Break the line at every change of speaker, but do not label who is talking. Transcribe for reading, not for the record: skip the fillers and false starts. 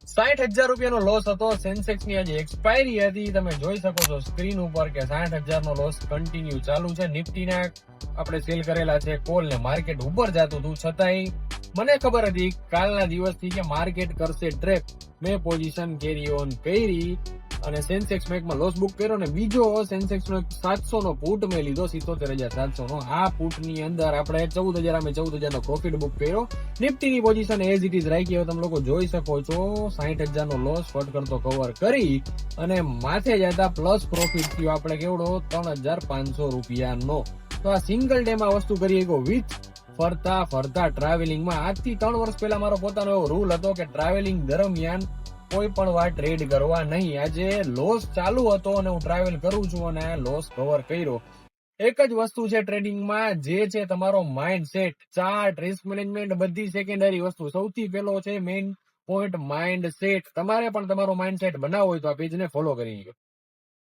₹60,000 રૂપિયાનો લોસ હતો. સેન્સેક્સ ની આજે એક્સપાયરી હતી. તમે જોઈ શકો છો સ્ક્રીન ઉપર કે 60,000 નો લોસ કન્ટિન્યુ ચાલુ છે. નિફ્ટીના આપણે સેલ કરેલા છે કોલ ને માર્કેટ ઉપર જતું હતું, છતાંય મને ખબર હતી કાલના દિવસથી કે માર્કેટ કરશે ટ્રેપ. મેં પોઝિશન કેરી ઓન કરી અને સેન્સેક્સ બેંકમાં લોસ બુક કર્યો ને બીજો સેન્સેક્સ નો 700 નો પુટ મેં લીધો 77,700 નો. આ પુટ ની અંદર આપણે 14,000 નો પ્રોફિટ બુક કર્યો. નિફ્ટી ની પોઝિશન એઝ ઇટ ઇઝ રાખી. હવે તમે લોકો જોઈ શકો છો 60,000 નો લોસ ફટ કરતો કવર કરી અને માથે જતા પ્લસ પ્રોફિટ થયો આપણે કેવડો 3,500 રૂપિયાનો. તો આ સિંગલ ડે માં વસ્તુ કરી ગયો વિથ ફરતા ટ્રાવેલિંગમાં. આજથી 3 વર્ષ પહેલા મારો પોતાનો એવો રૂલ હતો કે ટ્રાવેલિંગ દરમિયાન કોઈ પણ વાર ટ્રેડ કરવા નહીં. આજે લોસ ચાલુ હતો અને હું ટ્રાવેલ કરું છું અને લોસ કવર કર્યો. એક જ વસ્તુ છે ટ્રેડિંગમાં, જે છે તમારો mind set. Chart, risk management બધી સેકન્ડરી વસ્તુ. સૌથી પહેલો છે મેઇન પોઈન્ટ માઇન્ડ સેટ. તમારે પણ તમારો માઇન્ડ સેટ બનાવવો હોય તો આ પેજને ફોલો કરી લો.